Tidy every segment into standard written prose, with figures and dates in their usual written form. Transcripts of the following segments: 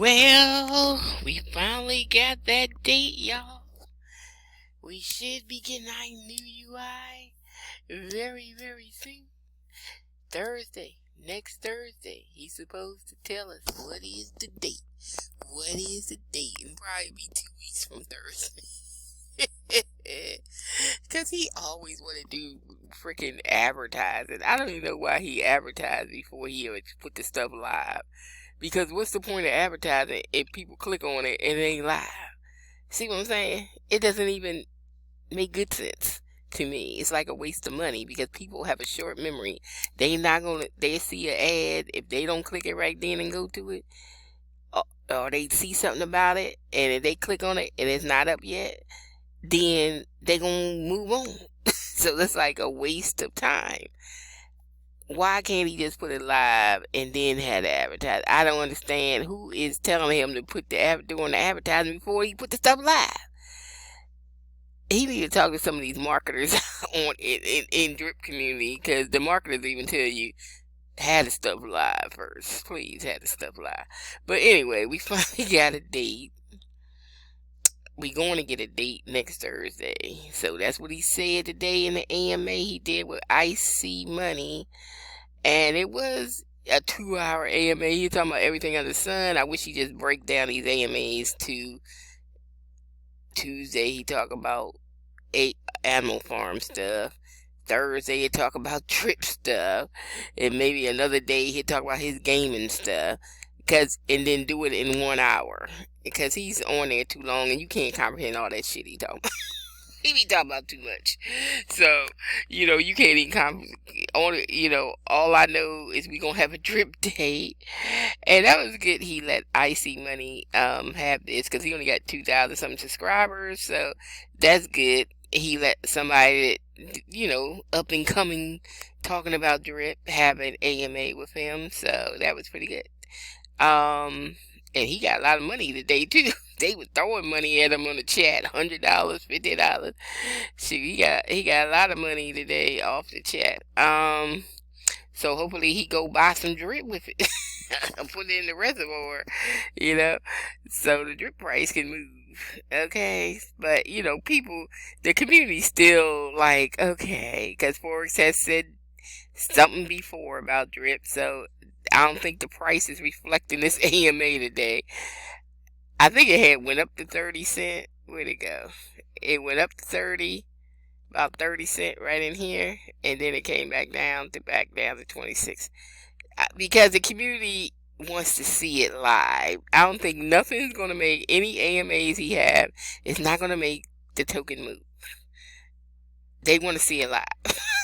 Well, we finally got that date, y'all. We should be getting our new UI very, very soon. Thursday, next Thursday, he's supposed to tell us what is the date. What is the date? It'll probably be 2 weeks from Thursday. Because he always want to do freaking advertising. I don't even know why he advertised before he ever put the stuff live. Because what's the point of advertising if people click on it and it ain't live? See what I'm saying? It doesn't even make good sense to me. It's like a waste of money because people have a short memory. They see an ad, if they don't click it right then and go to it, or they see something about it, and if they click on it and it's not up yet, then they gonna move on. So it's like a waste of time. Why can't he just put it live and then have the advertising? I don't understand who is telling him to put doing the advertising before he put the stuff live. He need to talk to some of these marketers in drip community, because the marketers even tell you have the stuff live first. Please have the stuff live. But anyway, we finally got a date. We going to get a date next Thursday. So that's what he said today in the AMA he did with Icy Money. And it was a 2-hour AMA. He talking about everything under the sun. I wish he just break down these AMAs to Tuesday. He talk about animal farm stuff. Thursday he talk about trip stuff. And maybe another day he talk about his gaming stuff. And then do it in 1 hour. Because he's on there too long and you can't comprehend all that shit he talking about. He be talking about too much. So, you can't even all I know is we gonna have a drip date. And that was good. He let Icy Money have this because he only got 2,000 something subscribers. So that's good. He let somebody that, up and coming talking about drip have an AMA with him. So that was pretty good. And he got a lot of money today too. They were throwing money at him on the chat, $100, $50. Shoot, he got a lot of money today off the chat. So hopefully he go buy some drip with it, put it in the reservoir, so the drip price can move. Okay, but the community still like okay, because Forex has said something before about drip, so I don't think the price is reflecting this AMA today. I think it had went up to 30 cents. Where'd it go? It went up to 30, about 30 cents right in here, and then it came back down to 26. Because the community wants to see it live. I don't think nothing's going to make any AMAs he have. It's not going to make the token move. They want to see it live.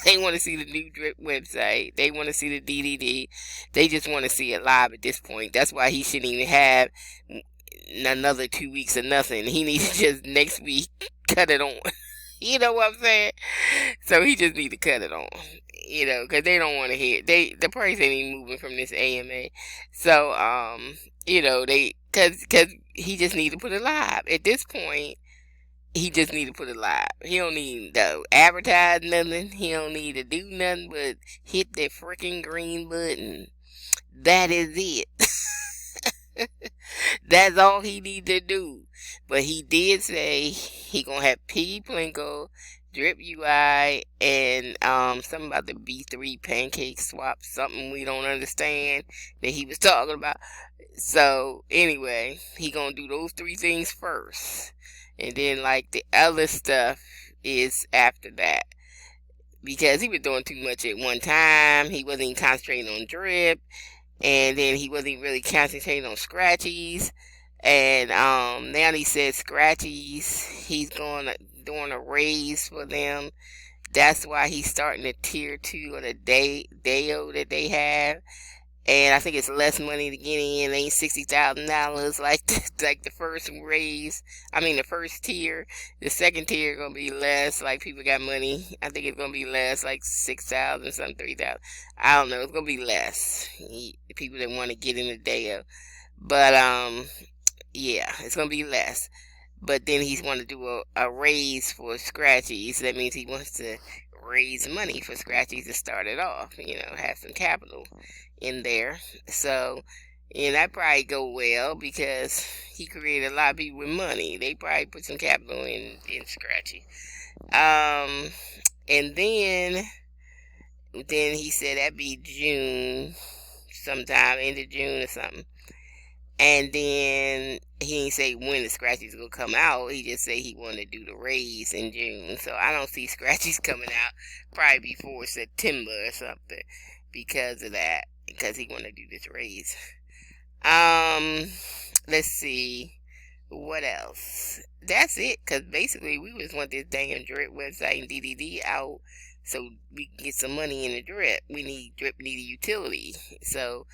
They want to see the new drip website. They want to see the DDD. They just want to see it live at this point. That's why he shouldn't even have another 2 weeks of nothing. He needs to just next week cut it on. You know what I'm saying? So he just need to cut it on. Because they don't want to hear it. The price ain't even moving from this AMA. So, because he just need to put it live. At this point, he just need to put it live. He don't need to advertise nothing. He don't need to do nothing but hit that freaking green button. That is it. That's all he need to do. But he did say he gonna have Piggy Plinko, Drip UI, and something about the B3 pancake swap, something we don't understand that he was talking about. So anyway, he gonna do those 3 things first. And then like the other stuff is after that. Because he was doing too much at one time. He wasn't concentrating on drip. And then he wasn't really concentrating on scratchies. And now he said scratchies, he's doing a raise for them. That's why he's starting the tier 2 of the DAO that they have. And I think it's less money to get in. It ain't $60,000 like the first raise. I mean the first tier. The second tier gonna be less. Like people got money. I think it's gonna be less, like 6,000, something 3,000. I don't know. It's gonna be less. People that want to get in the DAO. But yeah, it's gonna be less. But then he's want to do a raise for scratchies. So that means he wants to raise money for scratchies to start it off. Have some capital in there. So And that probably go well because he created a lot of people with money. They probably put some capital in Scratchy. Um, and then he said that'd be June, sometime end of June or something. And then he didn't say when the Scratchies will come out. He just said he wanted to do the raise in June. So I don't see Scratchies coming out probably before September or something because of that. Because he want to do this raise. Let's see. What else? That's it. Because basically we just want this damn drip website and DDD out so we can get some money in the drip. Drip need a utility. So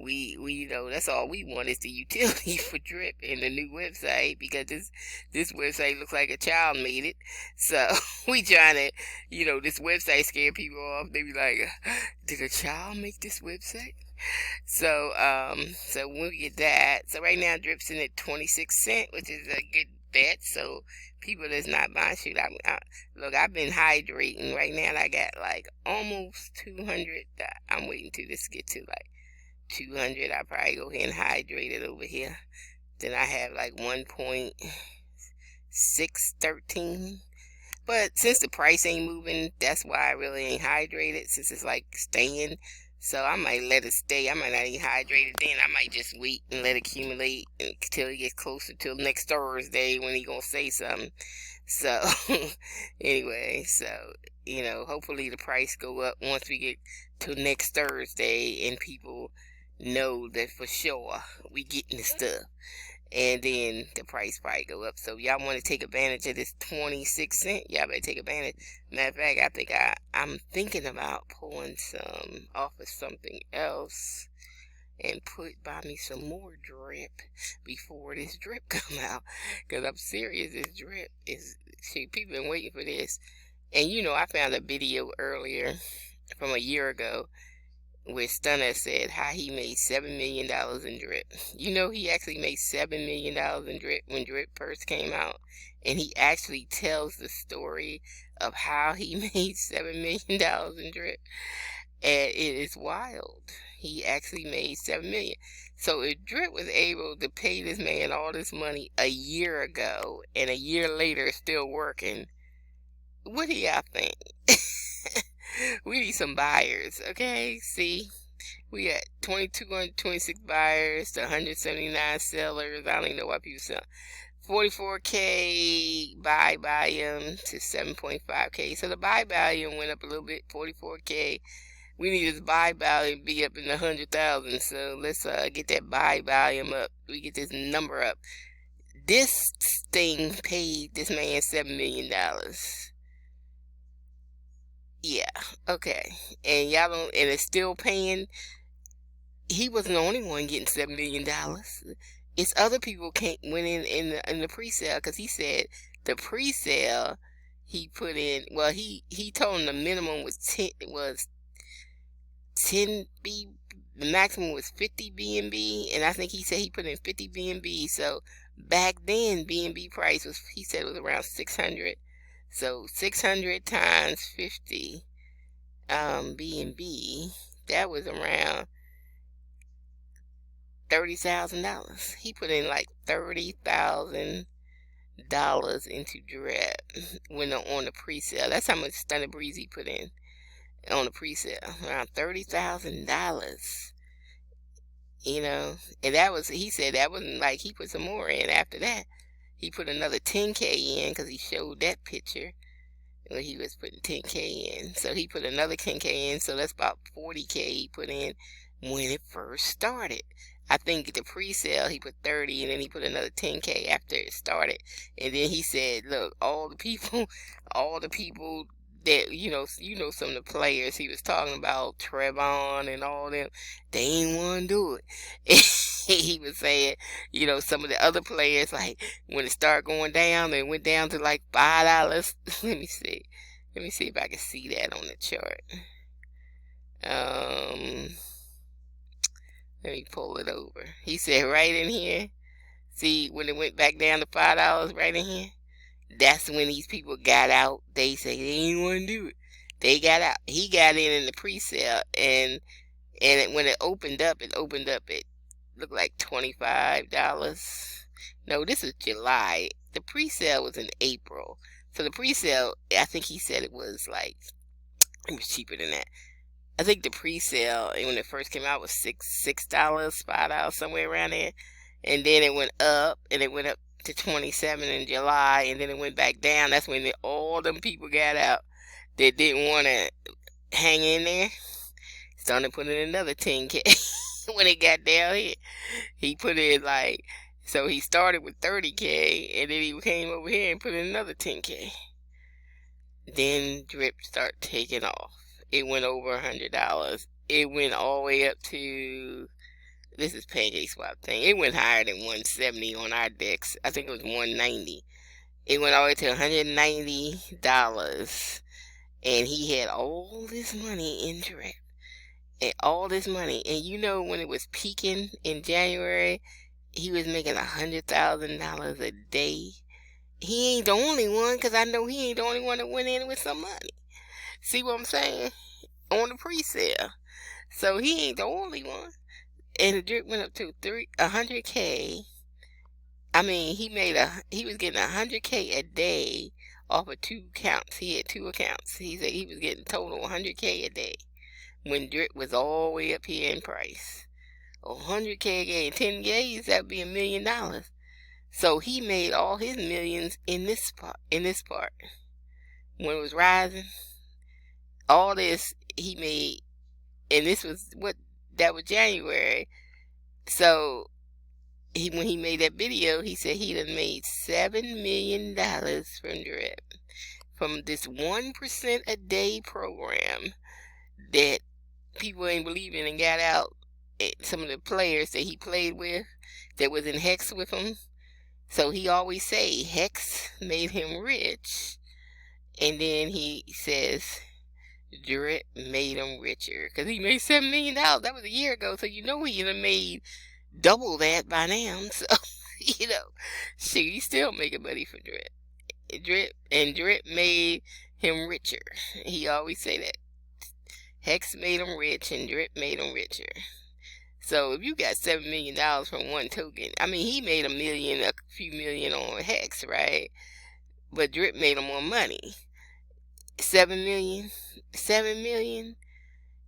we that's all we want is the utility for drip and the new website because this website looks like a child made it. So we trying to this website scare people off. They be like, did a child make this website? So when we get that, so right now Drip's in at 26 cents, which is a good bet. So people that's not buying, shoot, look, I've been hydrating right now. And I got like almost 200. I'm waiting to this get to like 200. I'll probably go ahead and hydrate it over here. Then I have like 1.613. But since the price ain't moving, that's why I really ain't hydrated, since it's like staying. So I might let it stay. I might not even hydrate it then. I might just wait and let it accumulate until it gets closer till next Thursday when he gonna say something. So anyway, so hopefully the price go up once we get to next Thursday and people know that for sure we getting the stuff. And then the price probably go up. So y'all want to take advantage of this 26 cent? Y'all better take advantage. Matter of fact, I think I'm thinking about pulling some off of something else and buy me some more drip before this drip come out. Because I'm serious, this drip is, people been waiting for this. And I found a video earlier from a year ago where Stunner said how he made $7 million in drip. He actually made $7 million in drip when drip first came out. And he actually tells the story of how he made $7 million in drip. And it is wild. He actually made $7 million. So if Drip was able to pay this man all this money a year ago and a year later still working, what do y'all think? We need some buyers, okay? See, we got 226 buyers to 179 sellers. I don't even know why people sell. 44K buy volume to 7.5K. So the buy volume went up a little bit, 44K. We need this buy volume to be up in the 100,000. So let's get that buy volume up. We get this number up. This thing paid this man $7 million. Yeah, okay. And y'all don't, and it's still paying. He wasn't the only one getting $7 million. It's other people went in the pre-sale, because he said the pre-sale he put in, well, he told him the minimum was 10 B, the maximum was 50 B&B, and I think he said he put in 50 B&B. So back then B&B price was, he said, was around 600. So 600 times 50 B&B, that was around $30,000. He put in like $30,000 into drip when on the pre-sale. That's how much Stunner Breezy put in on the pre-sale, around $30,000. And that was, he said that wasn't like, he put some more in after that. He put another 10K in because he showed that picture where he was putting 10K in. So he put another 10K in. So that's about 40K he put in when it first started. I think the pre-sale he put 30, and then he put another 10K after it started. And then he said, look, all the people that, some of the players he was talking about, Trevon and all them, they ain't want to do it. He was saying, some of the other players, like, when it started going down, they went down to like $5. Let me see if I can see that on the chart. Let me pull it over. He said right in here, see, when it went back down to $5 right in here, that's when these people got out. They say they didn't want to do it. They got out. He got in the pre-sale, and when it opened up at looked like $25. No, this is July. The pre-sale was in April. So the pre-sale, I think he said it was cheaper than that. I think the pre-sale when it first came out was $6, $5, somewhere around there. And then it went up, and it went up to 27 in July, and then it went back down. That's when all them people got out that didn't want to hang in there. Started putting in another 10K when it got down here. He put in so he started with 30K, and then he came over here and put in another 10K. Then drip started taking off. It went over $100. It went all the way up to, this is Pancake Swap thing. It went higher than 170 on our decks. I think it was 190. It went all the way to $190. And he had all this money in drip. And all this money. And when it was peaking in January, he was making $100,000 a day. He ain't the only one, because I know he ain't the only one that went in with some money. See what I'm saying? On the pre-sale. So he ain't the only one. And the drip went up to 100K. I mean, he was getting 100K a day off of 2 accounts. He had 2 accounts. He said he was getting total 100K a day when drip was all the way up here in price. 100K a day in 10 days, that would be $1 million. So he made all his millions in this part. When it was rising, all this he made, and this was that was January. So when he made that video, he said he done made $7 million from drip, from this 1% a day program that people ain't believing and got out. Some of the players that he played with that was in Hex with him. So he always say Hex made him rich, and then he says drip made him richer, because he made $7 million. That was a year ago, so he done made double that by now. So shoot, he's still making money from drip. Drip made him richer. He always say that. Hex made him rich, and drip made him richer. So if you got $7 million from one token, I mean, he made a few million on Hex, right? But drip made him more money. 7 million,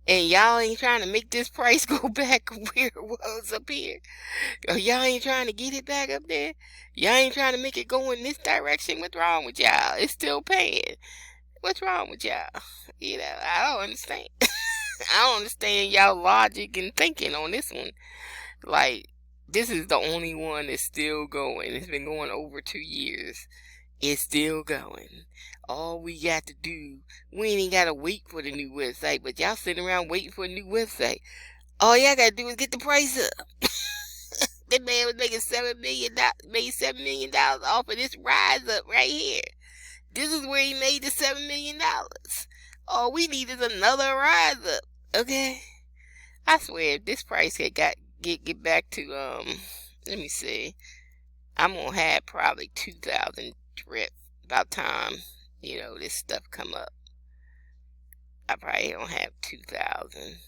and y'all ain't trying to make this price go back where it was up here. Y'all ain't trying to get it back up there. Y'all ain't trying to make it go in this direction. What's wrong with y'all? It's still paying. What's wrong with y'all? I don't understand. I don't understand y'all logic and thinking on this one. This is the only one that's still going. It's been going over 2 years. It's still going. All we got to do, we ain't got to wait for the new website, but y'all sitting around waiting for a new website. All y'all got to do is get the price up. That man was making $7 million off of this rise up right here. This is where he made the $7 million. All we need is another rise up. Okay? I swear, if this price had get back to, let me see. I'm going to have probably 2,000 drip about time, this stuff come up. I probably don't have 2,000.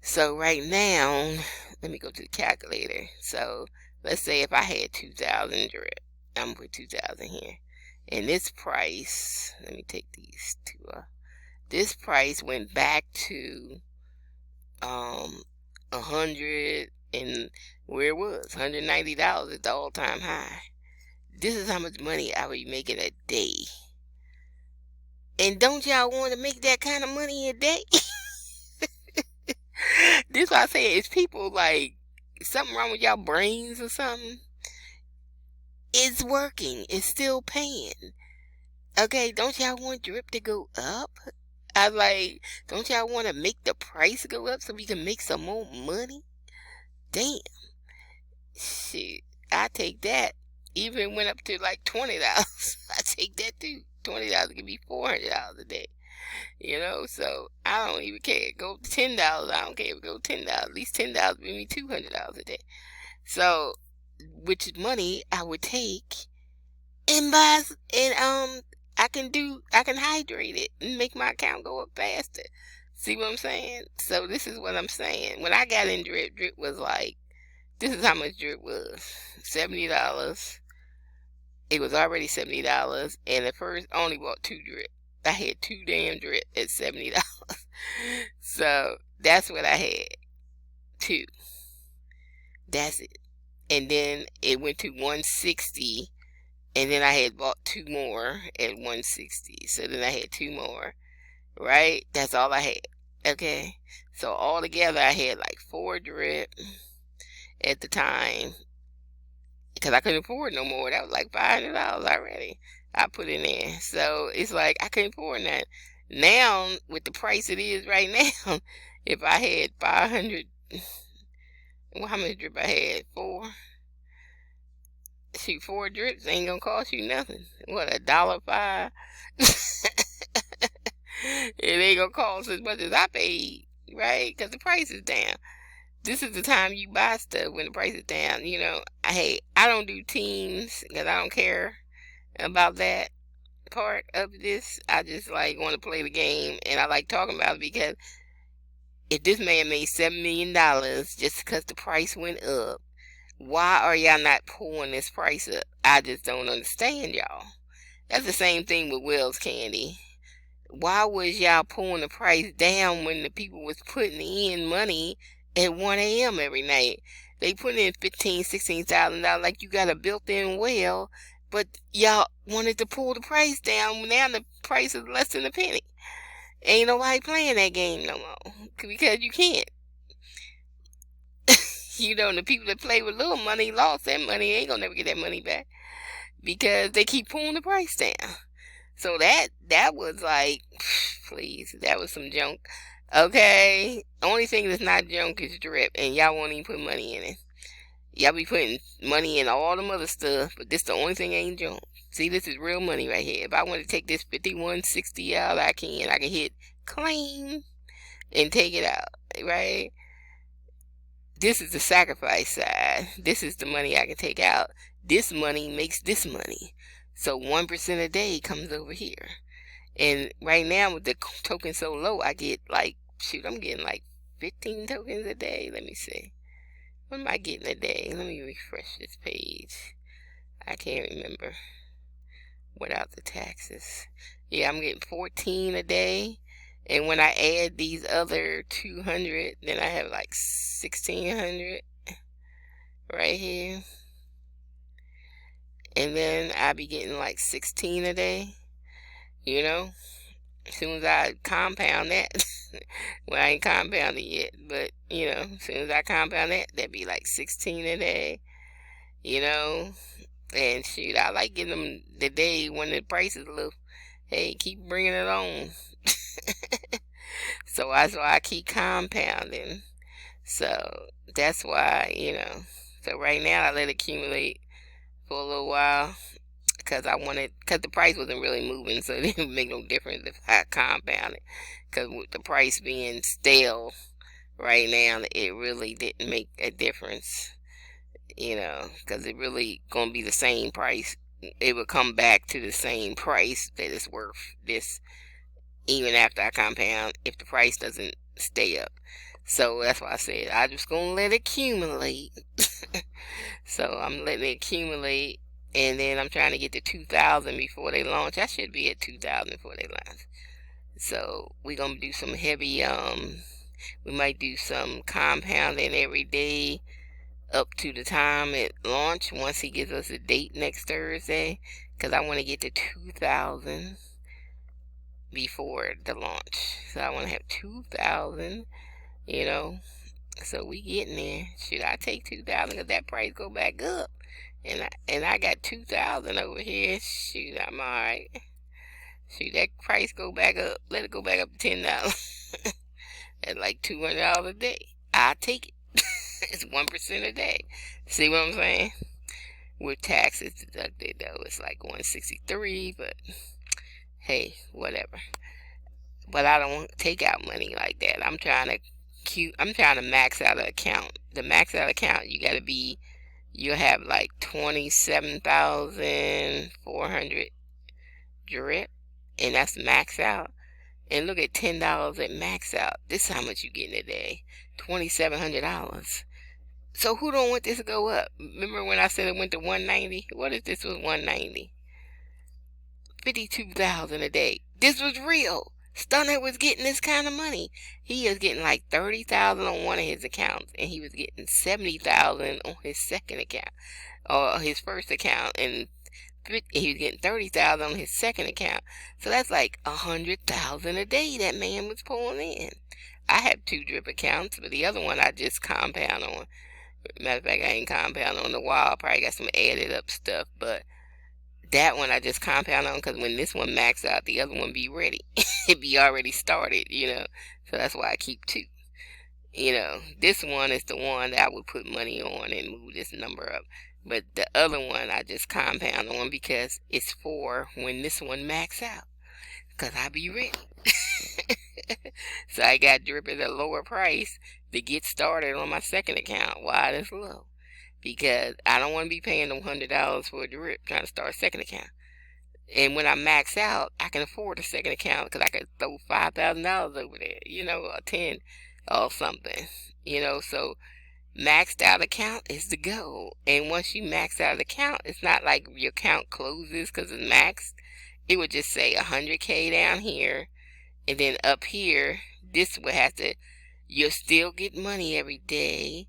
So right now, let me go to the calculator. So let's say if I had 2,000 drip, I'm going to put 2,000 here. And this price, let me take these two. This price went back to 100 and where it was, $190 at the all-time high. This is how much money I would be making a day. And don't y'all want to make that kind of money a day? This is what I say. It's people something wrong with y'all brains or something. It's working. It's still paying. Okay, don't y'all want drip to go up? Don't y'all want to make the price go up so we can make some more money? Damn. Shit, I take that. Even went up to $20. I take that too. $20 give me $400 a day. So I don't even care. Go to $10. I don't care if it go $10. At least $10 give me $200 a day. So, which is money I would take and buy, and I can hydrate it and make my account go up faster. See what I'm saying? So this is what I'm saying. When I got in drip, drip was like, this is how much drip was. $70. It was already $70, and at first I only bought 2 drip. I had 2 damn drip at $70. So that's what I had. 2. That's it. And then it went to 160, and then I had bought 2 more at 160. So then I had 2 more, right? That's all I had. Okay. So altogether I had like 4 drip at the time, because I couldn't afford no more. That was like $500 already I put in there. So it's like I couldn't afford that. Now, with the price it is right now, if I had 500, well, how much drip I had? 4? Shoot, 4 drips ain't gonna cost you nothing. What, $1.05? It ain't gonna cost as much as I paid, right? Because the price is down. This is the time you buy stuff, when the price is down. You know, I don't do teams because I don't care about that part of this. I just like want to play the game, and I like talking about it because if this man made $7 million just because the price went up, why are y'all not pulling this price up? I just don't understand, y'all. That's the same thing with Wells Candy. Why was y'all pulling the price down when the people was putting in money at 1 a.m. every night? They put in $15,000, $16,000 like you got a built-in well, but y'all wanted to pull the price down. Now the price is less than a penny. Ain't nobody playing that game no more because you can't. You know, the people that play with little money lost that money. They ain't gonna never get that money back because they keep pulling the price down. So that was like, please, that was some junk. Okay, only thing that's not junk is drip, and y'all won't even put money in it. Y'all be putting money in all them other stuff, but this the only thing ain't junk. See, this is real money right here. If I want to take this 5160 out, I can hit claim and take it out, right? This is the sacrifice side. This is the money I can take out. This money makes this money. So 1% a day comes over here. And right now with the token so low, I get like, shoot, I'm getting like 15 tokens a day. Let me see. What am I getting a day? Let me refresh this page. I can't remember without the taxes. Yeah, I'm getting 14 a day. And when I add these other 200, then I have like 1,600 right here. And then I be getting like 16 a day, you know, as soon as I compound that. Well, I ain't compounded yet, but, you know, as soon as I compound that, that'd be like 16 a day, you know. And shoot, I like getting them the day when the price is low. Hey, keep bringing it on. So that's why I keep compounding. So that's why, you know. So right now I let it accumulate for a little while because the price wasn't really moving, so it didn't make no difference if I compounded. Because with the price being stale right now, it really didn't make a difference, you know, because it really gonna be the same price. It would come back to the same price that it's worth this, even after I compound, if the price doesn't stay up. So that's why I said I just gonna let it accumulate. So I'm letting it accumulate, and then I'm trying to get to 2,000 before they launch. I should be at 2,000 before they launch. So we're gonna do some heavy, we might do some compounding every day up to the time it launch, once he gives us a date next Thursday, because I want to get to 2,000 before the launch. So I want to have 2,000, you know. So we getting there. Should I take 2,000 because that price go back up? And I got 2,000 over here. Shoot, I'm alright. Shoot, that price go back up. Let it go back up to $10. At like $200 a day. I'll take it. It's 1% a day. See what I'm saying? With taxes deducted though, it's like 163, but hey, whatever. But I don't take out money like that. I'm trying to max out an account. The max out account, you have like 27,400 drip, and that's max out. And look at $10 at max out. This is how much you get in a day. $2,700. So who don't want this to go up? Remember when I said it went to 190? What if this was 190? 52,000 a day. This was real. Stunner was getting this kind of money. He was getting like 30,000 on one of his accounts, and he was getting 70,000 on his second account, or his first account, and he was getting 30,000 on his second account. So that's like 100,000 a day that man was pulling in. I have 2 drip accounts, but the other one I just compound on. Matter of fact, I ain't compound on the wall. I probably got some added up stuff, but that one I just compound on because when this one max out, the other one be ready. It be already started, So that's why I keep 2. This one is the one that I would put money on and move this number up. But the other one I just compound on because it's for when this one max out. Because I be ready. So I got drip at a lower price to get started on my second account while it's low. Because I don't want to be paying them $100 for a drip trying to start a second account. And when I max out, I can afford a second account because I can throw $5,000 over there, or 10 or something, So maxed out account is the goal. And once you max out the account, it's not like your account closes because it's maxed. It would just say 100K down here, and then up here, this would have to, you'll still get money every day,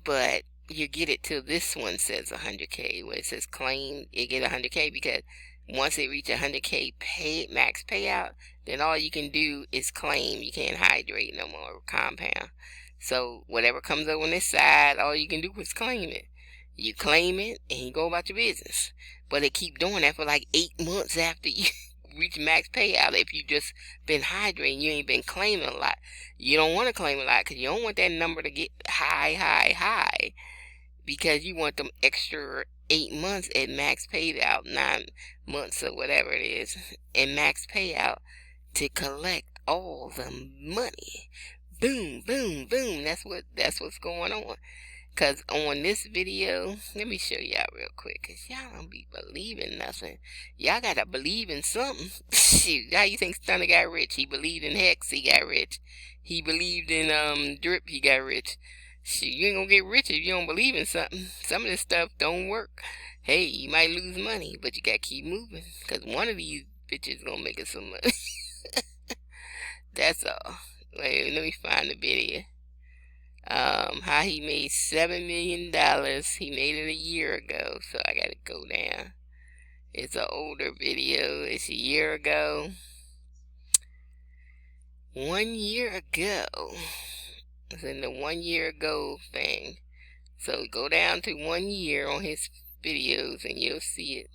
but you get it till this one says 100K. Where it says claim, you get 100K because once it reaches 100K max payout, then all you can do is claim. You can't hydrate no more, compound. So whatever comes over on this side, all you can do is claim it. You claim it and you go about your business. But they keep doing that for like 8 months after you reach max payout. If you just been hydrating, you ain't been claiming a lot. You don't want to claim a lot because you don't want that number to get high. Because you want them extra 8 months at max payout, 9 months or whatever it is, and max payout to collect all the money. Boom, boom, boom. That's what's going on. Because on this video, let me show y'all real quick. Because y'all don't be believing nothing. Y'all got to believe in something. Shoot, how you think Stunner got rich? He believed in Hex, he got rich. He believed in Drip, he got rich. Shoot, you ain't going to get rich if you don't believe in something. Some of this stuff don't work. Hey, you might lose money, but you got to keep moving. Because one of these bitches going to make us some money. That's all. Wait, let me find the video. How he made $7 million. He made it a year ago, so I gotta go down. It's an older video. It's a year ago. 1 year ago. It's in the 1 year ago thing. So go down to 1 year on his videos and you'll see it.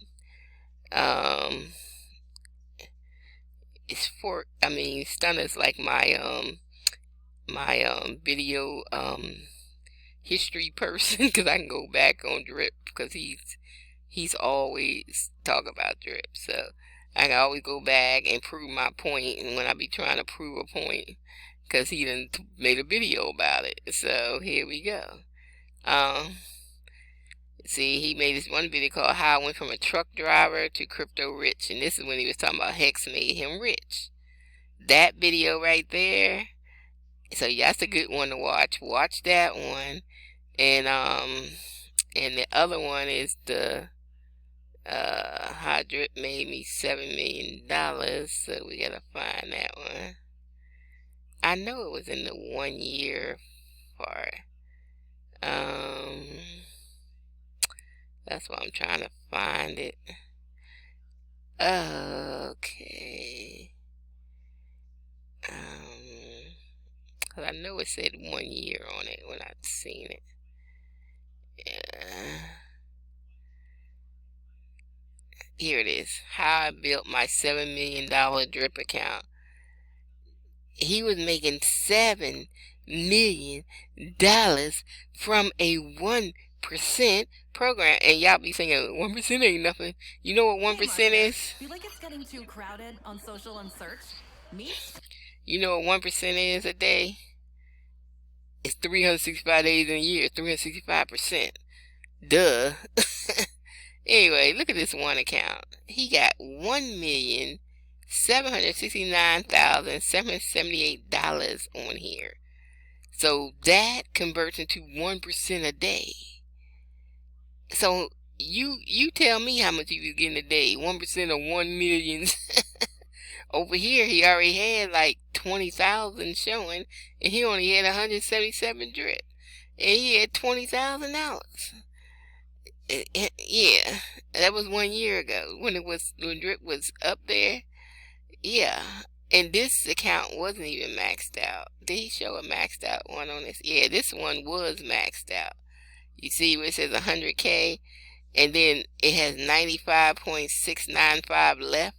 It's for, Stunner's like my video history person because I can go back on Drip because he's always talk about Drip, so I can always go back and prove my point. And when I be trying to prove a point, because he done made a video about it, so here we go. See, he made this one video called "How I Went from a Truck Driver to Crypto Rich," and this is when he was talking about Hex made him rich. That video right there. So that's a good one to watch. Watch that one. And the other one is the how Drip made me $7 million. So we gotta find that one. I know it was in the 1 year part. That's why I'm trying to find it. Okay. Cause I know it said 1 year on it when I seen it. Yeah. Here it is. How I built my $7 million Drip account. He was making $7 million from a 1% program. And y'all be thinking 1% ain't nothing. You know what 1% is? Feel like it's getting too crowded on social and search? Me? You know what 1% is a day? It's 365 days in a year, 365%. Duh. Anyway, look at this one account. He got 1,000,000 $769,778 on here. So that converts into 1% a day. So you tell me how much he was getting a day. 1% of 1 million. Over here, he already had like 20,000 showing, and he only had 177 drip, and he had $20,000. Yeah, that was 1 year ago when drip was up there. Yeah, and this account wasn't even maxed out. Did he show a maxed out one on this? Yeah, this one was maxed out. You see where it says 100K, and then it has 95.695 left.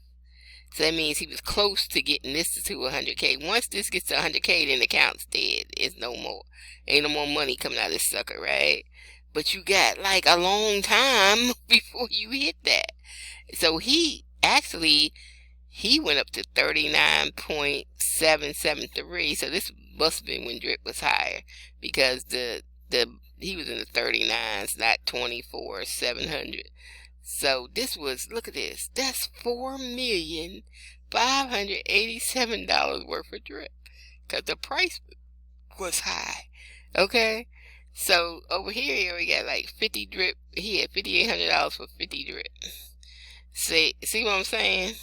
So that means he was close to getting this to 100K. Once this gets to 100K, then the account's dead. It's no more. Ain't no more money coming out of this sucker, right? But you got like a long time before you hit that. So he went up to 39.773. So this must have been when drip was higher, because he was in the 39s, not 24,700. So this was, look at this, that's $4,587 worth of drip, because the price was high. Okay, so over here we got like 50 drip. He had $5,800 for 50 drip. See what I'm saying?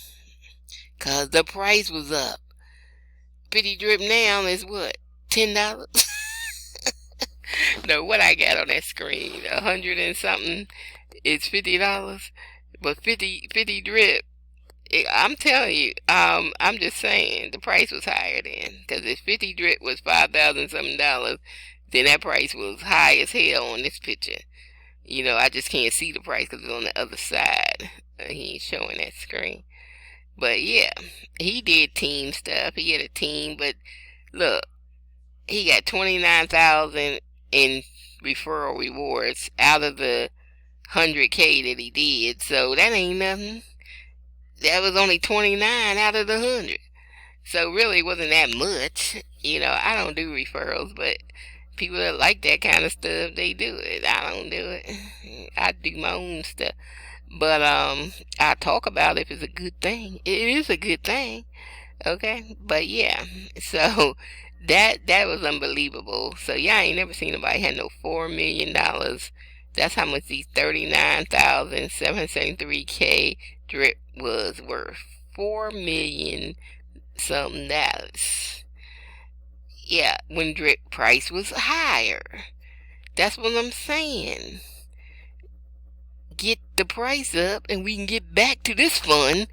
Cause the price was up. 50 drip now is what, $10? No, what I got on that screen, 100 and something, is $50. But 50 drip, I'm telling you, I'm just saying the price was higher then. Because if 50 drip was $5,000 something, then that price was high as hell on this picture. You know, I just can't see the price because it's on the other side. He ain't showing that screen. But yeah, he did team stuff. He had a team, but look, he got 29,000 in referral rewards out of the 100K that he did. So that ain't nothing. That was only 29 out of the 100. So really it wasn't that much. You know, I don't do referrals, but people that like that kind of stuff, they do it. I don't do it. I do my own stuff. But I talk about if it's a good thing. It is a good thing. Okay? But yeah. So that was unbelievable. So y'all ain't never seen nobody had no $4 million. That's how much these 39,773K drip was worth. 4 million something dollars. Yeah, when drip price was higher. That's what I'm saying. Get the price up and we can get back to this fun.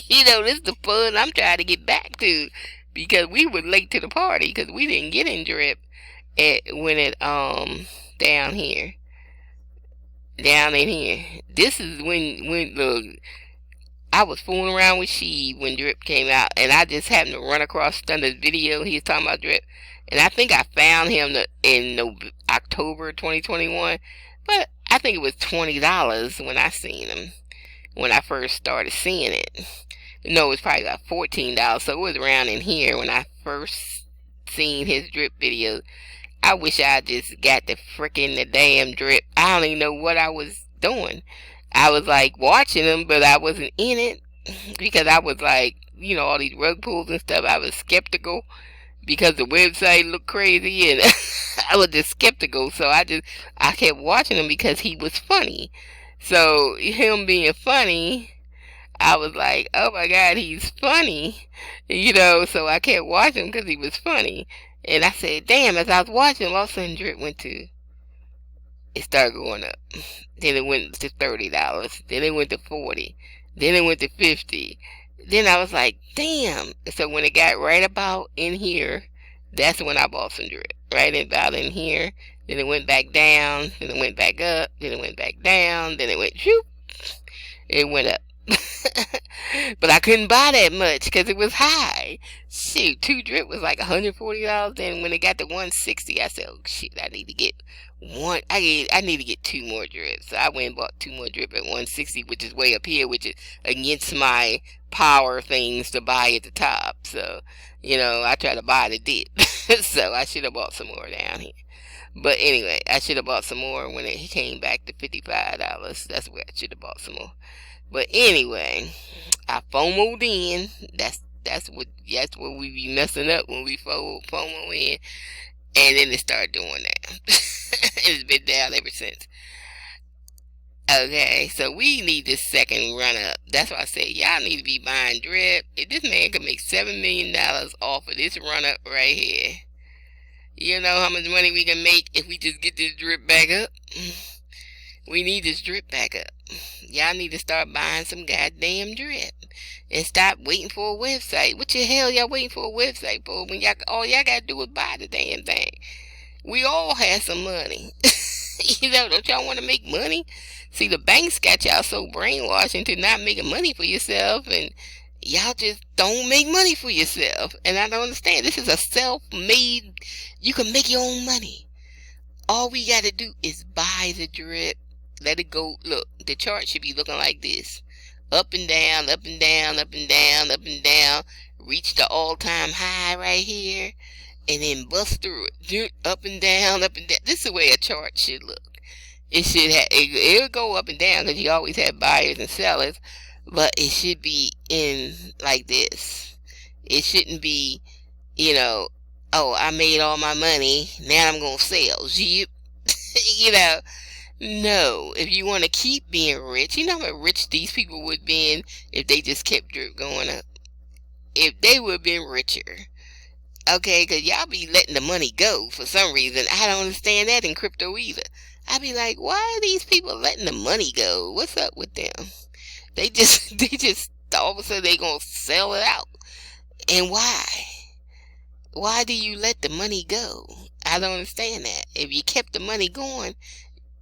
You know, this is the fun I'm trying to get back to, because we were late to the party because we didn't get in drip when it down here. Down in here. This is when I was fooling around with Sheeb when drip came out, and I just happened to run across Thunder's video. He was talking about drip, and I think I found him in October 2021, but I think it was $20 when I seen him, when I first started seeing it. No, it was probably about $14, so it was around in here when I first seen his drip videos. I wish I just got the the damn drip. I don't even know what I was doing. I was like watching them, but I wasn't in it, because I was like, you know, all these rug pulls and stuff. I was skeptical because the website looked crazy, and I was just skeptical. So I kept watching him because he was funny. So him being funny, I was like, oh my God, he's funny, you know. So I kept watching him because he was funny. And I said, damn, as I was watching him, all of a sudden drip it started going up. Then it went to $30. Then it went to 40. Then it went to 50. Then I was like, damn. So when it got right about in here, that's when I bought some drip. Right about in here. Then it went back down. Then it went back up. Then it went back down. Then it went shoop. It went up. But I couldn't buy that much because it was high. Shoot, 2 drip was like $140. Then when it got to 160, I said, oh shit, I need to get one. I need to get 2 more drips. So I went and bought 2 more drip at 160, which is way up here, which is against my power things to buy at the top. So, you know, I try to buy the dip. So I should have bought some more down here. But anyway, I should have bought some more when it came back to $55. That's where I should have bought some more. But anyway, I FOMO'd in. That's what we be messing up when we FOMO in, and then it started doing that. It's been down ever since. Okay, so we need this second run up. That's why I say y'all need to be buying drip. If this man could make $7 million off of this run up right here, you know how much money we can make if we just get this drip back up? We need this drip back up. Y'all need to start buying some goddamn drip and stop waiting for a website. What the hell y'all waiting for a website for when all y'all gotta do is buy the damn thing? We all have some money. Don't y'all want to make money? See, the banks got y'all so brainwashed into not making money for yourself, and y'all just don't make money for yourself. And I don't understand. This is a self-made, you can make your own money. All we got to do is buy the drip, let it go. Look, the chart should be looking like this. Up and down, up and down, up and down, up and down. Reach the all-time high right here, and then bust through it. Up and down, up and down. This is the way a chart should look. It'll go up and down because you always have buyers and sellers, but it should be in like this. It shouldn't be, oh, I made all my money, now I'm gonna sell. Zip. you know, no. If you want to keep being rich, you know how rich these people would have been if they just kept drip going up. If they would have been richer. Okay, because y'all be letting the money go for some reason. I don't understand that in crypto either. I be like, why are these people letting the money go? What's up with them? They just, all of a sudden they gonna sell it out. And why? Why do you let the money go? I don't understand that. If you kept the money going,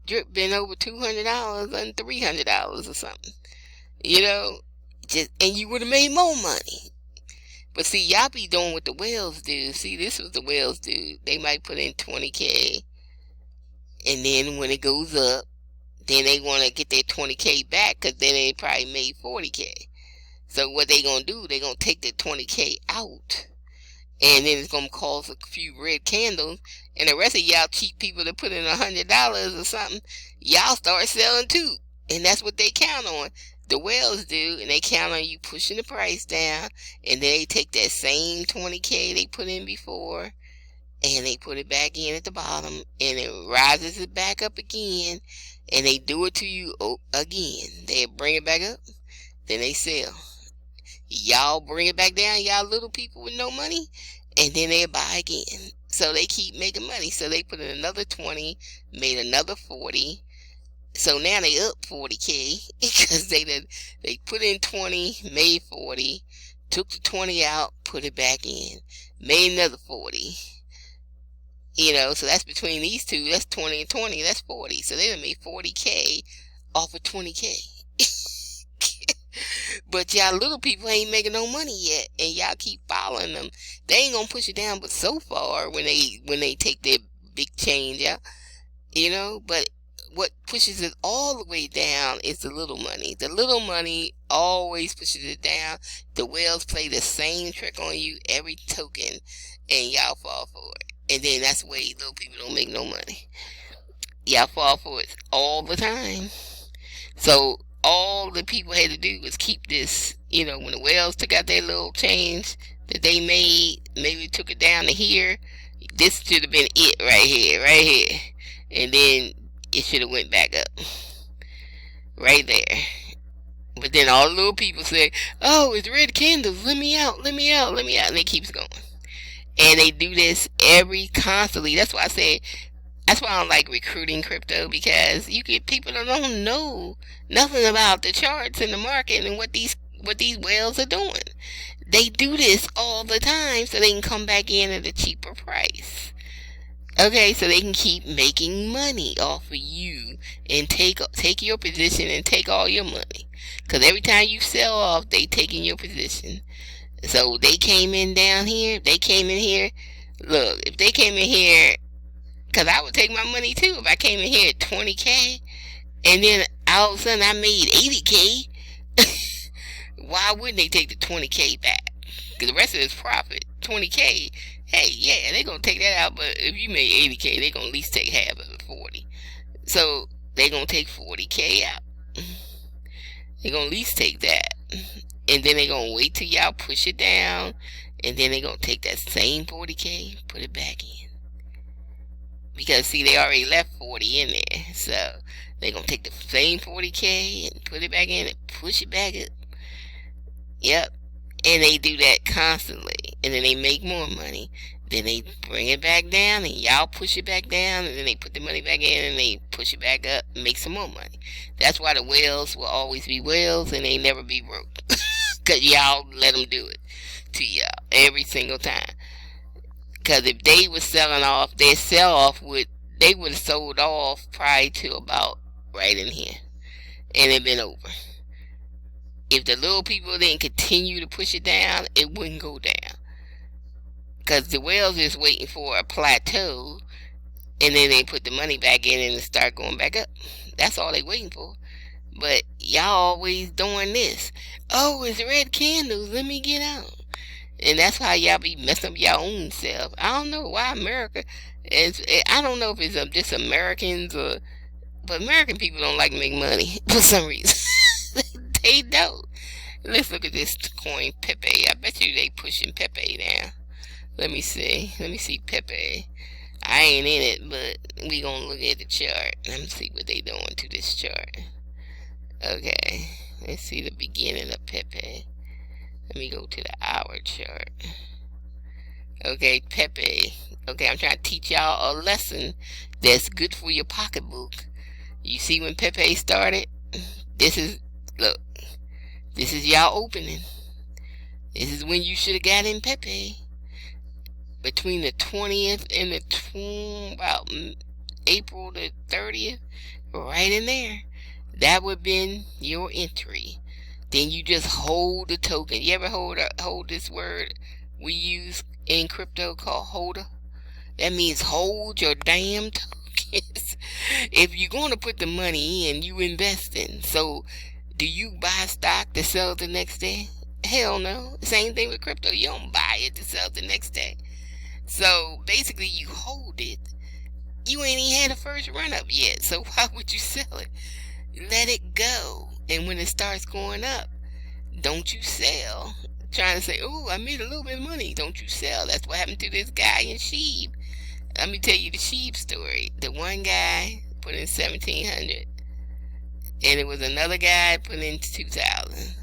drip been over $200 and $300 or something. And you would have made more money. But see, y'all be doing what the whales do. See, this was the whales do. They might put in 20K, and then when it goes up, then they want to get their 20K back because then they probably made 40K. So what they going to do, they going to take their 20K out, and then it's going to cause a few red candles, and the rest of y'all cheap people that put in $100 or something, y'all start selling too. And that's what they count on. The whales do, and they count on you pushing the price down, and then they take that same 20K they put in before, and they put it back in at the bottom, and it rises it back up again, and they do it to you again. They bring it back up, then they sell. Y'all bring it back down, y'all little people with no money, and then they buy again. So they keep making money. So they put in another 20, made another 40. So now they up 40K because they put in 20, made 40, took the 20 out, put it back in, made another 40. So that's between these two. That's 20 and 20. That's 40. So they done made 40K off of 20K. But y'all little people ain't making no money yet, and y'all keep following them. They ain't gonna push it down, but so far when they take their big change out, But what pushes it all the way down is the little money. The little money always pushes it down. The whales play the same trick on you every token, and y'all fall for it. And then that's the way little people don't make no money. Y'all fall for it all the time. So all the people had to do was keep this. When the whales took out their little change that they made, maybe took it down to here. This should have been it right here. And then it should have went back up right there. But then all the little people say, oh, it's red candles, let me out, and it keeps going. And they do this constantly. That's why I don't like recruiting crypto, because you get people that don't know nothing about the charts and the market and what these whales are doing. They do this all the time so they can come back in at a cheaper price. Okay, so they can keep making money off of you and take your position and take all your money. Because every time you sell off, they taking your position. So they came in down here. They came in here. Look, if they came in here, because I would take my money too. If I came in here at 20K and then all of a sudden I made 80K, why wouldn't they take the 20K back? Because the rest of it's profit. 20K, hey, yeah, they're going to take that out. But if you made 80K, they're going to at least take half of it, 40. So they're going to take 40K out. They're gonna at least take that. And then they're gonna wait till y'all push it down. And then they're gonna take that same 40K, put it back in. Because see, they already left 40 in there. So they're gonna take the same 40K and put it back in and push it back up. Yep. And they do that constantly. And then they make more money. Then they bring it back down and y'all push it back down. And then they put the money back in and they push it back up and make some more money. That's why the whales will always be whales and they never be broke. Because y'all let them do it to y'all every single time. Because if they were selling off, their sell-off they would have sold off probably to about right in here. And it been over. If the little people didn't continue to push it down, it wouldn't go down. Because the whales is waiting for a plateau, and then they put the money back in and start going back up. That's all they waiting for. But y'all always doing this. Oh, it's red candles. Let me get out. And that's how y'all be messing up your own self. I don't know why America I don't know if it's just Americans but American people don't like to make money for some reason. They don't. Let's look at this coin, Pepe. I bet you they pushing Pepe down. Let me see. Let me see Pepe. I ain't in it, but we gonna look at the chart. Let me see what they doing to this chart. Okay. Let's see the beginning of Pepe. Let me go to the hour chart. Okay, Pepe. Okay, I'm trying to teach y'all a lesson that's good for your pocketbook. You see when Pepe started? Look. This is y'all opening. This is when you should have got in Pepe. Between the 20th and about April the 30th. Right in there. That would have been your entry. Then you just hold the token. You ever hold this word we use in crypto called holder? That means hold your damn tokens. If you're going to put the money in, you investing. So do you buy stock to sell the next day? Hell no. Same thing with crypto. You don't buy it to sell the next day. So basically you hold it. You ain't even had a first run up yet. So why would you sell it? Let it go. And when it starts going up, don't you sell. Trying to say, oh, I made a little bit of money. Don't you sell. That's what happened to this guy in Sheeb. Let me tell you the Sheeb story. The one guy put in 1,700. And it was another guy put in 2,000.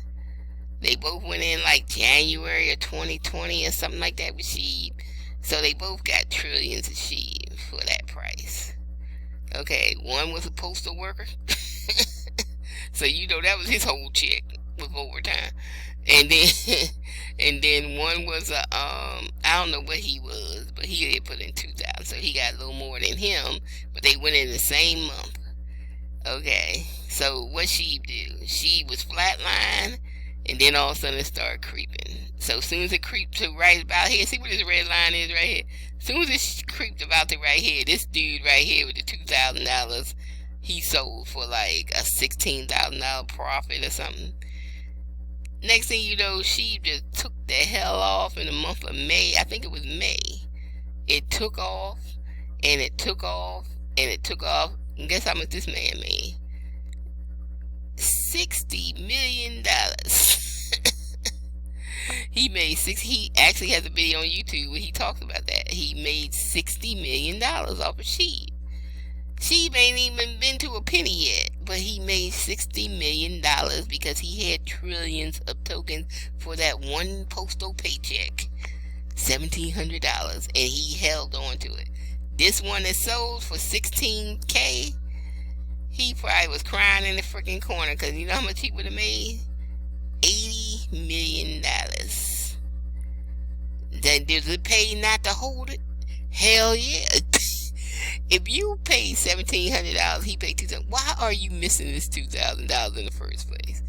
They both went in like January of 2020 or something like that with Sheeb. So they both got trillions of Sheeb for that price. Okay, one was a postal worker. So you know that was his whole check with overtime. And then one was I don't know what he was, but he had put in 2,000, so he got a little more than him, but they went in the same month. Okay, so what Sheeb do? She was flatline, and then all of a sudden it started creeping. So as soon as it creeped to right about here, see what this red line is right here? As soon as it creeped about to right here, this dude right here with the $2,000, he sold for like a $16,000 profit or something. Next thing you know, she just took the hell off in the month of May. I think it was May. It took off, and it took off, and it took off. And guess how much this man made? $60 million. He actually has a video on YouTube where he talks about that. He made $60 million off of Sheeb. Sheeb ain't even been to a penny yet, but he made $60 million because he had trillions of tokens for that one postal paycheck. $1,700, and he held on to it. This one that sold for $16K, he probably was crying in the freaking corner because you know how much he would have made? $80 million. Then does it pay not to hold it? Hell yeah. If you paid $1,700, he paid $2,000. Why are you missing this $2,000 in the first place?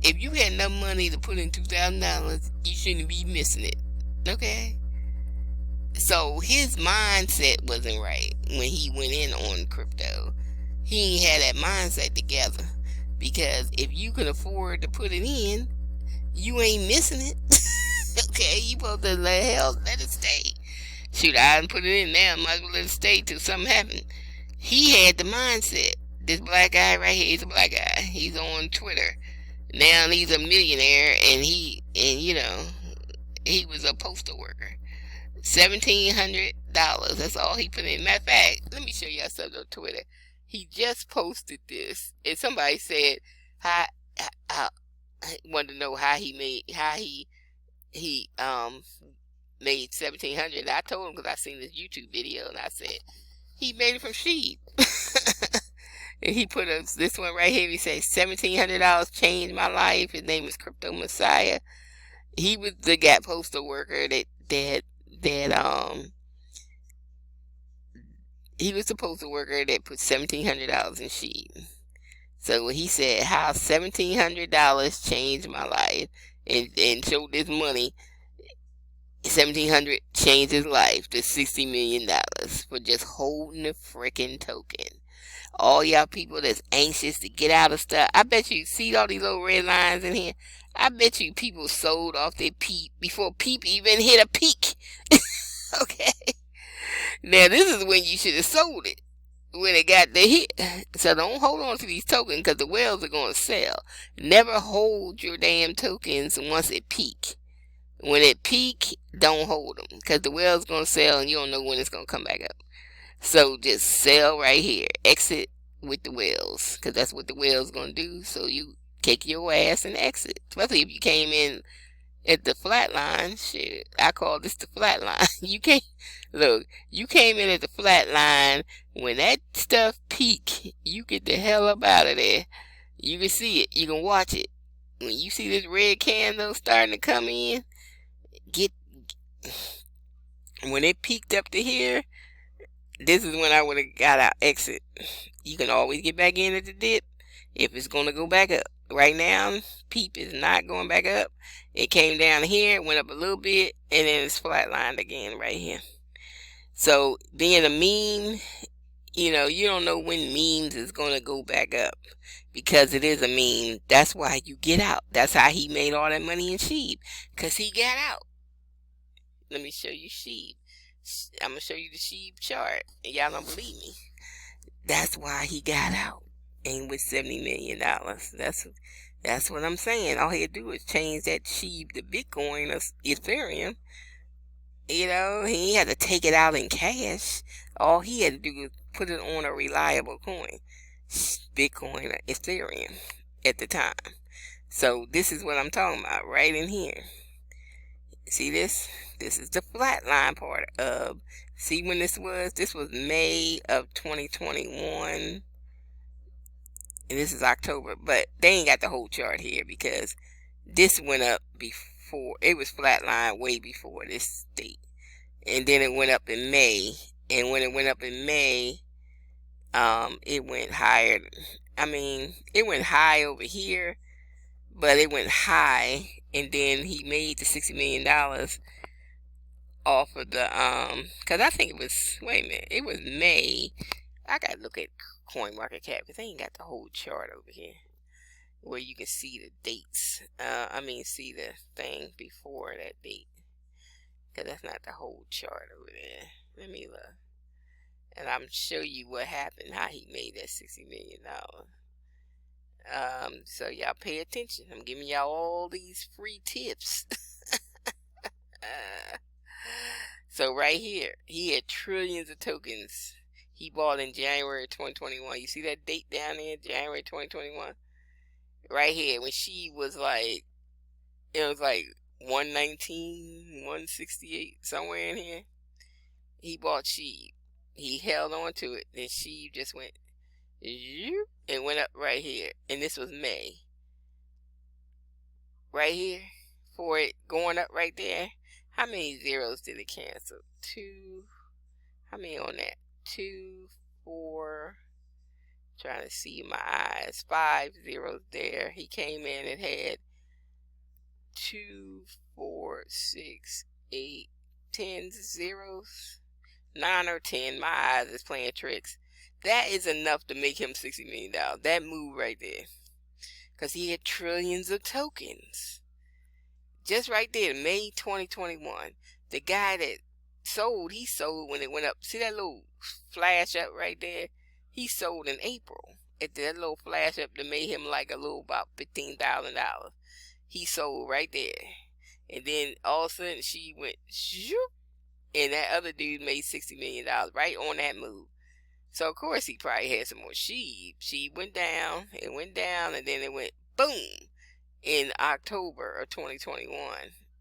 If you had enough money to put in $2,000, you shouldn't be missing it. Okay? So his mindset wasn't right when he went in on crypto. He ain't had that mindset together. Because if you can afford to put it in, you ain't missing it. Okay? You supposed to let it stay. Shoot, I didn't put it in now. Might as well let it stay till something happened. He had the mindset. This black guy right here, he's a black guy. He's on Twitter. Now he's a millionaire, and he was a postal worker. $1,700. That's all he put in. Matter of fact, let me show y'all something on Twitter. He just posted this, and somebody said how, how wanted to know how he made 1,700. I told him because I seen this YouTube video, and I said he made it from sheep. And he put this one right here. He said $1,700 changed my life. His name is Crypto Messiah. He was the Gap postal worker that he was the postal worker that put $1,700 in sheep. So he said how $1,700 changed my life, and showed this money. 1,700 changed his life to $60 million for just holding a freaking token. All y'all people that's anxious to get out of stuff, I bet you see all these little red lines in here. I bet you people sold off their peep before peep even hit a peak. Okay. Now this is when you should have sold it, when it got the hit. So don't hold on to these tokens, because the whales are going to sell. Never hold your damn tokens once it peak. When it peak, don't hold them, because the whale's going to sell and you don't know when it's going to come back up. So just sell right here. Exit with the whales, because that's what the whale's going to do. So you kick your ass and exit. Especially if you came in at the flat line. Shit, I call this the flat line. You came in at the flat line. When that stuff peak, you get the hell up out of there. You can see it. You can watch it. When you see this red candle starting to come in, when it peaked up to here, this is when I would have got out, exit. You can always get back in at the dip if it's going to go back up. Right now, peep is not going back up. It came down here, went up a little bit, and then it's flatlined again right here. So being a meme, you don't know when memes is going to go back up, because it is a meme. That's why you get out. That's how he made all that money in sheep, because he got out. Let me show you sheep. I'm going to show you the sheep chart, and y'all don't believe me. That's why he got out, and with $70 million. That's what I'm saying. All he had to do is change that sheep to Bitcoin or Ethereum. He ain't had to take it out in cash. All he had to do was put it on a reliable coin, Bitcoin or Ethereum at the time. So this is what I'm talking about right in here. See this? This is the flatline part of. See when this was? This was May of 2021. And this is October. But they ain't got the whole chart here, because this went up before. It was flatline way before this date. And then it went up in May. And when it went up in May, it went higher. It went high over here, but it went high. And then he made the $60 million off of the, because I think it was, wait a minute, it was May. I got to look at CoinMarketCap, because they ain't got the whole chart over here where you can see the dates. See the thing before that date, because that's not the whole chart over there. Let me look. And I'm show you what happened, how he made that $60 million. So y'all pay attention. I'm giving y'all all these free tips. So right here, he had trillions of tokens. He bought in January 2021. You see that date down there, January 2021? Right here, when she was like, it was like 119, 168, somewhere in here. He bought sheep. He held on to it. Then sheep just went, and went up right here. And this was May. Right here, for it going up right there. How many zeros did it cancel? 2. How many on that? 2, 4. Trying to see my eyes. 5 zeros there. He came in and had 2, 4, 6, 8, 10 zeros. 9 or 10. My eyes is playing tricks. That is enough to make him $60 million. That move right there. Because he had trillions of tokens. Just right there, May 2021. The guy that sold, he sold when it went up. See that little flash up right there? He sold in April at that little flash up that made him like a little about $15,000. He sold right there. And then all of a sudden she went shoop, and that other dude made $60 million right on that move. So of course he probably had some more sheep. She went down, it went down, and then it went boom in October of 2021.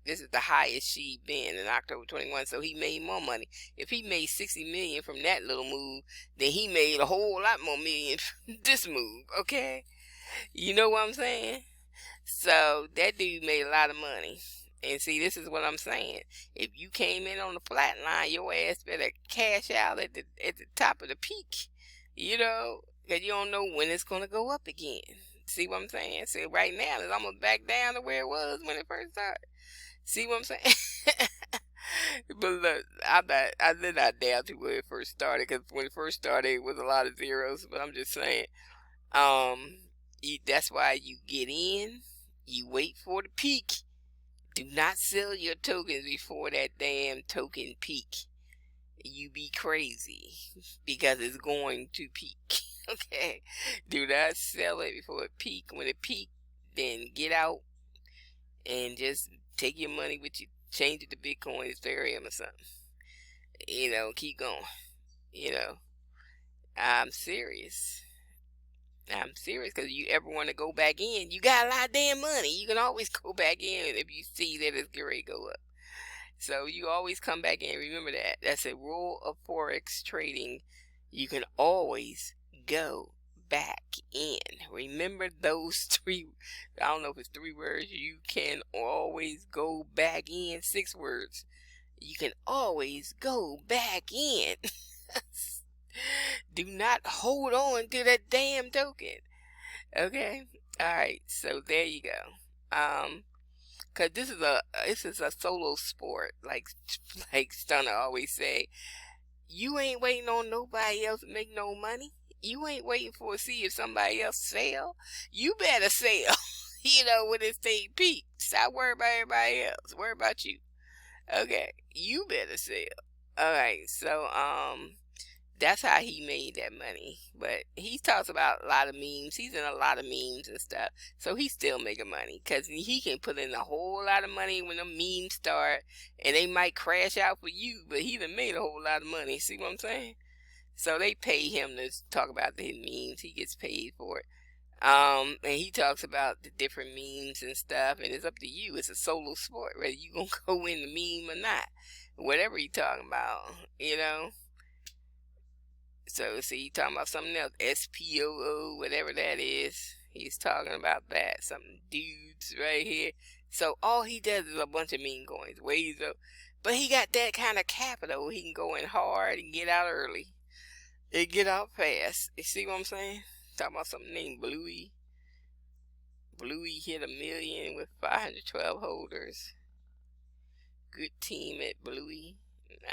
This is the highest she been in October 21. So he made more money. If he made 60 million from that little move, then he made a whole lot more million from this move. Okay, you know what I'm saying? So that dude made a lot of money. And see, this is what I'm saying. If you came in on the flat line, your ass better cash out at the top of the peak. You know, because you don't know when it's going to go up again. See what I'm saying? So right now, it's almost back down to where it was when it first started. See what I'm saying? But look, I did not doubt to where it first started, because when it first started, it was a lot of zeros. But I'm just saying, that's why you get in, you wait for the peak. Do not sell your tokens before that damn token peak. You be crazy, because it's going to peak. Okay, do not sell it before it peak. When it peak, then get out and just take your money with you, change it to Bitcoin, Ethereum, or something. You know, keep going. You know, I'm serious. I'm serious, because you ever want to go back in, you got a lot of damn money. You can always go back in if you see that it's going to go up. So you always come back in. Remember that. That's a rule of Forex trading. You can always go back in. Remember those three. I don't know if it's 3 words. You can always go back in. 6 words. You can always go back in. Do not hold on to that damn token. Okay? Alright, so there you go. Cause this is a solo sport, like Stunner always say. You ain't waiting on nobody else to make no money. You ain't waiting for to see if somebody else sell. You better sell. You know, when it stay peak. Stop worrying about everybody else. Worry about you. Okay, you better sell. Alright, so that's how he made that money. But he talks about a lot of memes. He's in a lot of memes and stuff. So he's still making money, because he can put in a whole lot of money when the memes start. And they might crash out for you, but he done made a whole lot of money. See what I'm saying? So they pay him to talk about his memes. He gets paid for it. And he talks about the different memes and stuff. And it's up to you. It's a solo sport, whether you gonna go in the meme or not. Whatever he talking about, you know. So, see, he talking about something else. SPOO, whatever that is. He's talking about that. Some dudes right here. So, all he does is a bunch of meme coins. Ways up. But he got that kind of capital. He can go in hard and get out early. And get out fast. You see what I'm saying? Talking about something named Bluey. Bluey hit 1 million with 512 holders. Good team at Bluey.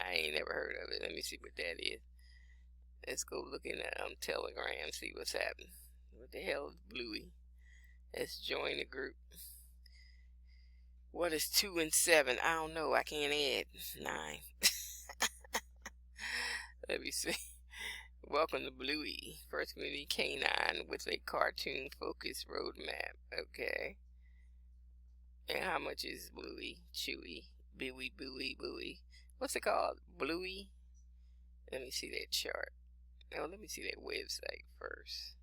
I ain't never heard of it. Let me see what that is. Let's go look in Telegram, see what's happening. What the hell is Bluey? Let's join the group. What is 2 and 7? I don't know. I can't add 9. Let me see. Welcome to Bluey, first community canine with a cartoon-focused roadmap. Okay. And how much is Bluey? Chewy. Bluey. What's it called? Bluey? Let me see that chart. Now, let me see that website first.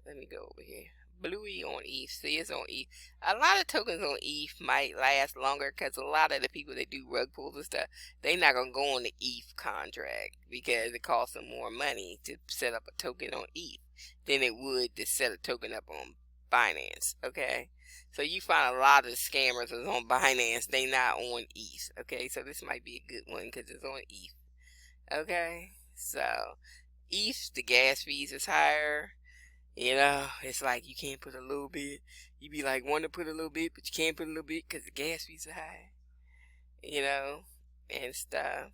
Let me go over here. Bluey on ETH. See, it's on ETH. A lot of tokens on ETH might last longer, because a lot of the people that do rug pulls and stuff, they not going to go on the ETH contract, because it costs them more money to set up a token on ETH than it would to set a token up on Binance. Okay? So you find a lot of the scammers that's on Binance, they not on ETH. Okay? So this might be a good one, because it's on ETH. Okay? So ETH, the gas fees is higher. You know, it's like you can't put a little bit. You be like, want to put a little bit, but you can't put a little bit because the gas fees are high. You know, and stuff.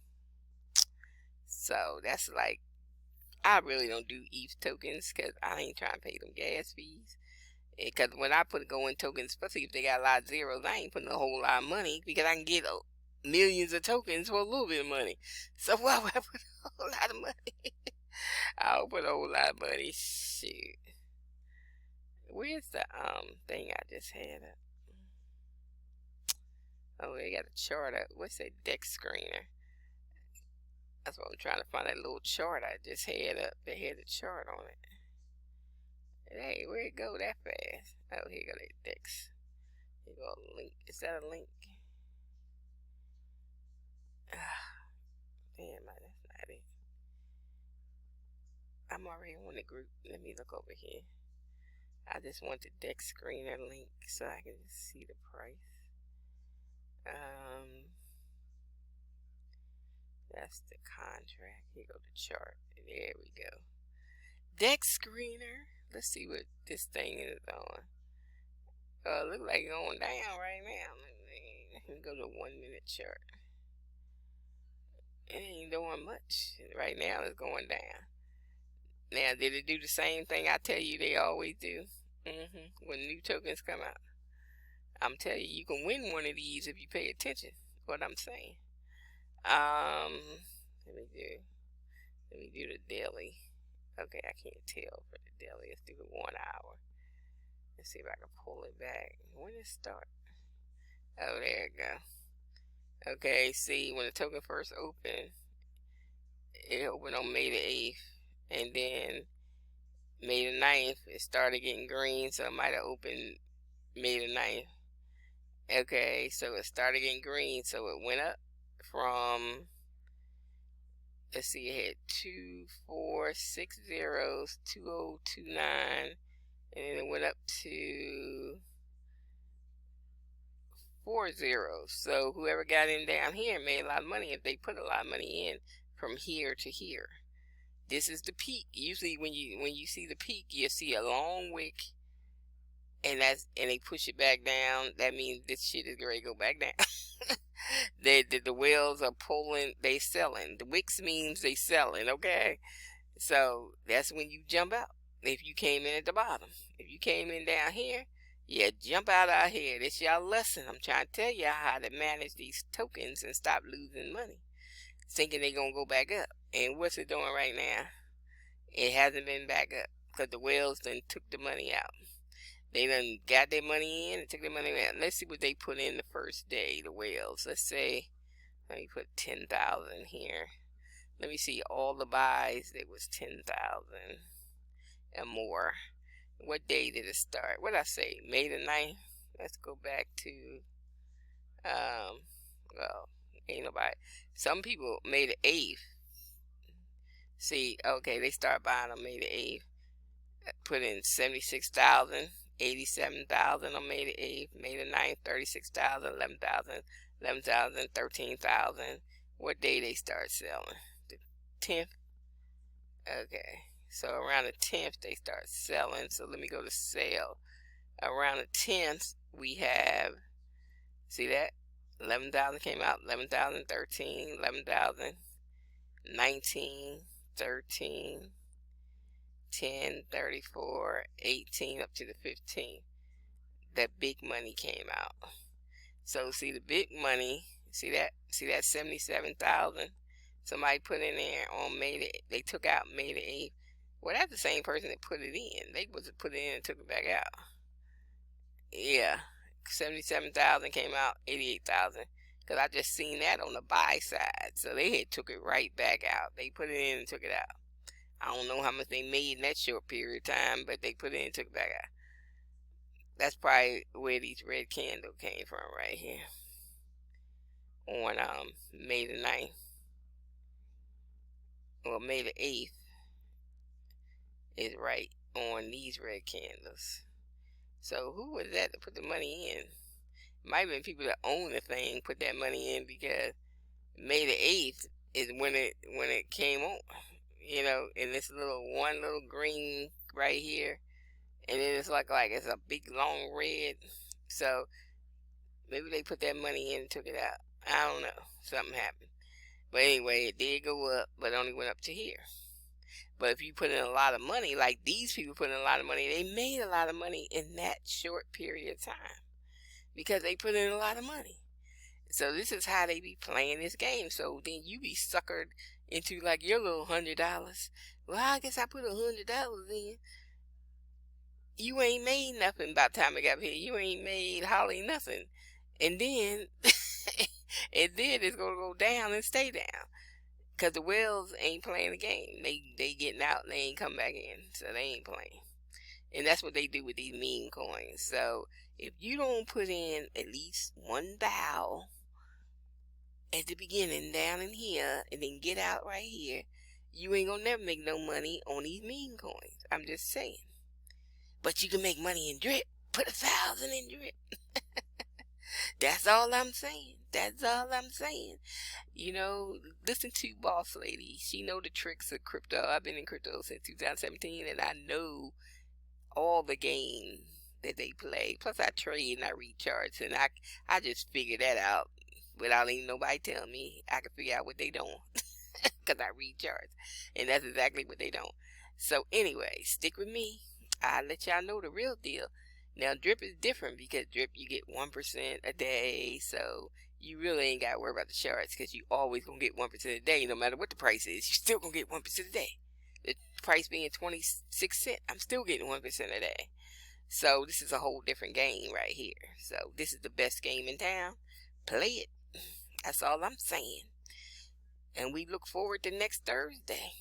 So that's like, I really don't do ETH tokens, because I ain't trying to pay them gas fees. Because when I go in tokens, especially if they got a lot of zeros, I ain't putting a whole lot of money, because I can get millions of tokens for a little bit of money. So why would I put a whole lot of money? I'll put a whole lot of money. Shoot. Where's the thing I just had up? Oh, they got a chart up. What's that deck screener? That's what I'm trying to find, that little chart I just had up. They had a chart on it. Hey, where'd it go that fast? Oh, here go that Dex. Here go a link. Is that a link? Damn, that's not it. I'm already on the group. Let me look over here. I just want the Dex screener link so I can just see the price. That's the contract. Here go the chart. There we go. Dex screener. Let's see what this thing is on. It looks like it's going down right now. Let me go to 1 minute chart. It ain't doing much. Right now it's going down. Now, did it do the same thing I tell you they always do? When new tokens come out. I'm telling you, you can win one of these if you pay attention. What I'm saying. Let me do the daily. Okay, I can't tell for the daily. Let's do the 1 hour. Let's see if I can pull it back. When did it start? Oh, there it go. Okay, see, when the token first opened, it opened on May the 8th. And then May the 9th, it started getting green, so it might have opened May the 9th. Okay, so it started getting green, so it went up from, let's see, it had 2, 4, 6 zeros, 2029, and then it went up to 4 zeros. So whoever got in down here made a lot of money if they put a lot of money in from here to here. This is the peak. Usually when you see the peak, you see a long wick, and they push it back down. That means this shit is ready to go back down. The whales are pulling, they selling. The wicks means they selling, okay? So that's when you jump out. If you came in at the bottom. If you came in down here, yeah, jump out here. This y'all lesson. I'm trying to tell y'all how to manage these tokens and stop losing money. Thinking they're going to go back up. And what's it doing right now? It hasn't been back up because the whales done took the money out. They done got their money in and took their money out. Let's see what they put in the first day, the whales. Let's say, let me put 10,000 here. Let me see all the buys. It was 10,000 and more. What day did it start? What did I say? May the 9th? Let's go back to, well, ain't nobody. Some people May the 8th. See, okay, they start buying on May the 8th. Put in 76,000, 87,000 on May the 8th, May the 9th, 36,000, 11,000, 11,000, 13,000. What day they start selling? The 10th? Okay, so around the 10th they start selling. So let me go to sale. Around the 10th we have, see that? 11,000 came out, 11,000, 13, 11,000, 19, 13, 10, 34, 18 up to the 15. That big money came out. So see the big money, see that 77,000 somebody put in there on they took out May the 8th. Well, that's the same person that put it in. They was put it in and took it back out. Yeah, 77,000 came out, 88,000. Because I just seen that on the buy side. So they had took it right back out. They put it in and took it out. I don't know how much they made in that short period of time, but they put it in and took it back out. That's probably where these red candles came from right here. On May the 9th. Well, May the 8th is right on these red candles. So who was that to put the money in? Might have been people that own the thing put that money in, because May the 8th is when it came on. You know, and this one little green right here, and then it's like it's a big long red. So maybe they put that money in and took it out. I don't know. Something happened. But anyway, it did go up, but it only went up to here. But if you put in a lot of money, like these people put in a lot of money, they made a lot of money in that short period of time because they put in a lot of money. So this is how they be playing this game. So then you be suckered into like your little $100. Well, I guess I put $100 in. You ain't made nothing by the time I got here. You ain't made hardly nothing. And then, and then it's gonna go down and stay down. Cause the whales ain't playing the game. They getting out and they ain't come back in. So they ain't playing. And that's what they do with these meme coins. So if you don't put in at least one bow at the beginning down in here and then get out right here, you ain't gonna never make no money on these meme coins. I'm just saying. But you can make money in drip. Put 1,000 in drip. That's all I'm saying. That's all I'm saying. You know, listen to Boss Lady. She know the tricks of crypto. I've been in crypto since 2017, and I know all the game that they play. Plus, I trade and I read charts, and I just figured that out without even nobody telling me. I can figure out what they don't because I read charts, and that's exactly what they don't. So anyway, stick with me. I'll let y'all know the real deal. Now, drip is different because drip you get 1% a day, so you really ain't got to worry about the charts because you always gonna get 1% a day, no matter what the price is. You still gonna get 1% a day. The price being 26 cents, I'm still getting 1% a day. So this is a whole different game right here. So this is the best game in town. Play it. That's all I'm saying. And we look forward to next Thursday.